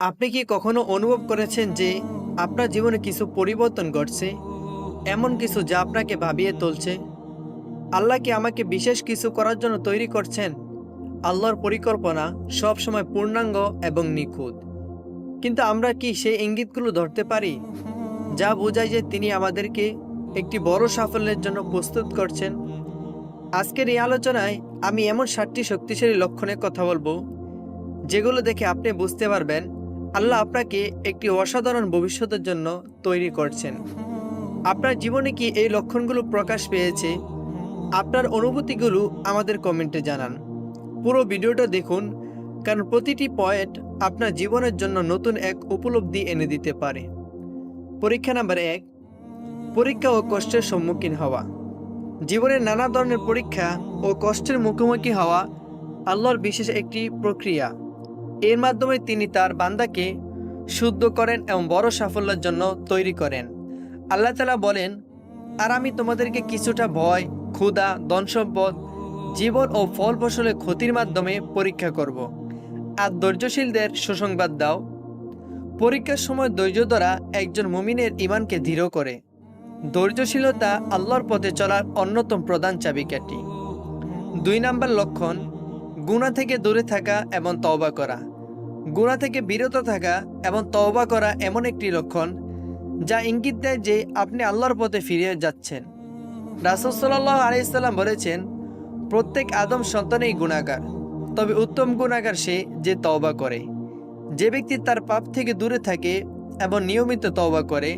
আপনি কি কখনো অনুভব করেছেন যে আপনার জীবনে কিছু পরিবর্তন ঘটছে, এমন কিছু যা আপনাকে ভাবিয়ে তুলছে? আল্লাহ কি আমাকে বিশেষ কিছু করার জন্য তৈরি করছেন? আল্লাহর পরিকল্পনা সবসময় পূর্ণাঙ্গ এবং নিখুঁত। কিন্তু আমরা কি সেই ইঙ্গিতগুলো ধরতে পারি, যা বোঝায় যে তিনি আমাদেরকে একটি বড় সাফল্যের জন্য প্রস্তুত করছেন? আজকের এই আলোচনায় আমি এমন 7টি শক্তিশালী লক্ষণের কথা বলবো, যেগুলো দেখে আপনি বুঝতে পারবেন আল্লাহ আপনাকে একটি অসাধারণ ভবিষ্যতের জন্য তৈরি করছেন। আপনার জীবনে কি এই লক্ষণগুলো প্রকাশ পেয়েছে? আপনার অনুভূতিগুলো আমাদের কমেন্টে জানান। পুরো ভিডিওটা দেখুন, কারণ প্রতিটি পয়েন্ট আপনার জীবনের জন্য নতুন এক উপলব্ধি এনে দিতে পারে। পরীক্ষা নাম্বার 1, পরীক্ষা ও কষ্টের সম্মুখীন হওয়া। জীবনের নানা ধরনের পরীক্ষা ও কষ্টের মুখোমুখি হওয়া আল্লাহর বিশেষ একটি প্রক্রিয়া। এর মাধ্যমে তিনি তার বান্দাকে শুদ্ধ করেন এবং বড় সাফল্যের জন্য তৈরি করেন। আল্লাহ তাআলা বলেন, আর আমি তোমাদেরকে কিছুটা ভয়, ক্ষুধা, ধনসম্পদ, জীবন ও ফল ফসলের ক্ষতির মাধ্যমে পরীক্ষা করব। আর ধৈর্যশীলদের সুসংবাদ দাও। পরীক্ষার সময় ধৈর্য ধরা একজন মুমিনের ঈমানকে দৃঢ় করে। ধৈর্যশীলতা আল্লাহর পথে চলার অন্যতম প্রধান চাবিকাঠি। 2 নাম্বার লক্ষণ, গুনাহ থেকে দূরে থাকা এবং তওবা করা। গুনাহ থেকে বিরত থাকা এবং তওবা করা এমন একটি লক্ষণ যা ইঙ্গিত দেয় যে আপনি আল্লাহর পথে ফিরে যাচ্ছেন। রাসূল সাল্লাল্লাহু আলাইহি সাল্লাম বলেছেন, প্রত্যেক আদম সন্তানই গুনাহগার, তবে উত্তম গুনাহগার সে যে তওবা করে। যে ব্যক্তি তার পাপ থেকে দূরে থাকে এবং নিয়মিত তওবা করে,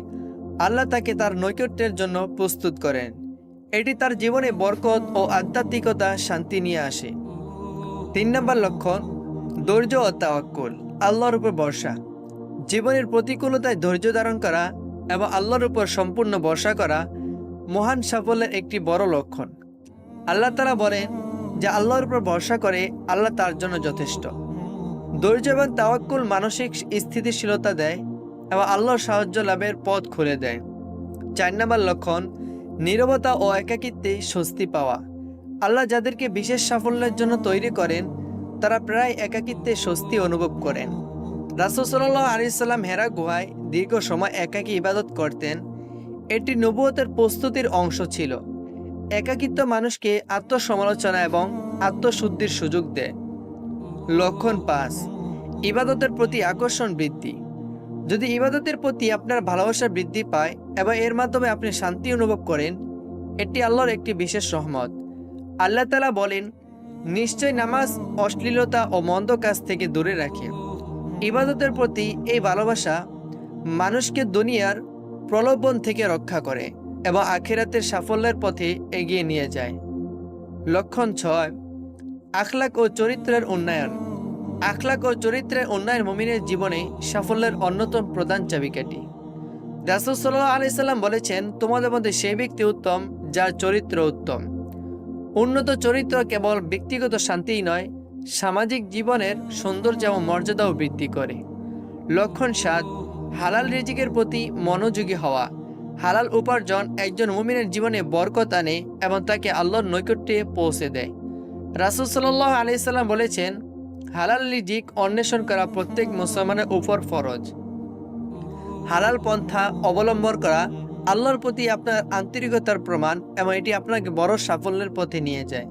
আল্লাহ তাকে তার নৈকট্যের জন্য প্রস্তুত করেন। এটি তার জীবনে বরকত ও আধ্যাত্মিকতা শান্তি নিয়ে আসে। 3 নম্বর লক্ষণ, ধৈর্য ও তাওয়াক্কুল, আল্লাহর উপর ভরসা। জীবনের প্রতিকূলতায় ধৈর্য ধারণ করা এবং আল্লাহর উপর সম্পূর্ণ ভরসা করা মহান সাফল্যের একটি বড় লক্ষণ। আল্লাহ তাআলা বলেন যে আল্লাহর উপর ভরসা করে আল্লাহ তার জন্য যথেষ্ট। ধৈর্য এবং তাওয়াক্কুল মানসিক স্থিতিশীলতা দেয় এবং আল্লাহর সাহায্য লাভের পথ খুলে দেয়। 4 নম্বর লক্ষণ, নীরবতা ও একাকিত্বে স্বস্তি পাওয়া। আল্লাহ যাদেরকে বিশেষ সাফল্যের জন্য তৈরি করেন, তারা প্রায় একাকিত্বে স্বস্তি অনুভব করেন। রাসূল সাল্লাল্লাহু আলাইহি সাল্লাম হেরা গুহায় দীর্ঘ সময় একাকী ইবাদত করতেন। এটি নবুয়তের প্রস্তুতির অংশ ছিল। একাকিত্ব মানুষকে আত্মসমালোচনা এবং আত্মশুদ্ধির সুযোগ দেয়। লক্ষণ 5, ইবাদতের প্রতি আকর্ষণ বৃদ্ধি। যদি ইবাদতের প্রতি আপনার ভালোবাসা বৃদ্ধি পায় এবং এর মাধ্যমে আপনি শান্তি অনুভব করেন, এটি আল্লাহর একটি বিশেষ রহমত। আল্লাহ তাআলা বলেন, নিশ্চয় নামাজ অশ্লীলতা ও মন্দ কাজ থেকে দূরে রাখে। ইবাদতের প্রতি এই ভালোবাসা মানুষকে দুনিয়ার প্রলোভন থেকে রক্ষা করে এবং আখিরাতের সাফল্যের পথে এগিয়ে নিয়ে যায়। লক্ষণ 6, আখলাক ও চরিত্রের উন্নয়ন। আখলাক ও চরিত্রের উন্নয়ন মুমিনের জীবনে সাফল্যের অন্যতম প্রধান চাবিকাঠি। রাসূল সাল্লাল্লাহু আলাইহি সাল্লাম বলেছেন, তোমাদের মধ্যে সেই ব্যক্তি উত্তম যার চরিত্র উত্তম। উন্নত চরিত্র কেবল ব্যক্তিগত শান্তিই নয়, সামাজিক জীবনের সৌন্দর্য এবং মর্যাদাও বৃদ্ধি করে। লক্ষণ 7, হালাল রিজিকের প্রতি মনোযোগী হওয়া। হালাল উপার্জন একজন মুমিনের জীবনে বরকত আনে এবং তাকে আল্লাহর নৈকট্যে পৌঁছে দেয়। রাসূল সাল্লাল্লাহু আলাইহি সাল্লাম বলেছেন, হালাল রিজিক অন্বেষণ করা প্রত্যেক মুসলমানের উপর ফরজ। হালাল পন্থা অবলম্বন করা আল্লাহর প্রতি আপনার আন্তরিকতার প্রমাণ এবং এটি আপনাকে বড় সাফল্যের পথে নিয়ে যায়।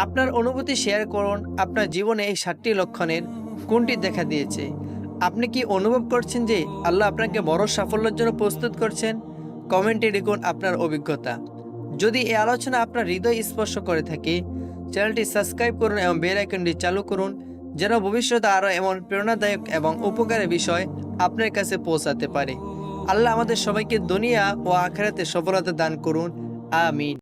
আপনার অনুভূতি শেয়ার করুন। আপনার জীবনে এই 7টি লক্ষণের কোনটি দেখা দিয়েছে? আপনি কি অনুভব করছেন যে আল্লাহ আপনাকে বড় সাফল্যের জন্য প্রস্তুত করছেন? কমেন্টে লিখুন আপনার অভিজ্ঞতা। যদি এই আলোচনা আপনার হৃদয় স্পর্শ করে থাকে, চ্যানেলটি সাবস্ক্রাইব করুন এবং বেল আইকনটি চালু করুন, যেন ভবিষ্যতে আরও এমন প্রেরণাদায়ক এবং উপকারী বিষয় আপনার কাছে পৌঁছাতে পারে। আল্লাহ আমাদের সবাইকে দুনিয়া ও আখিরাতে সফলতা দান করুন। আমিন।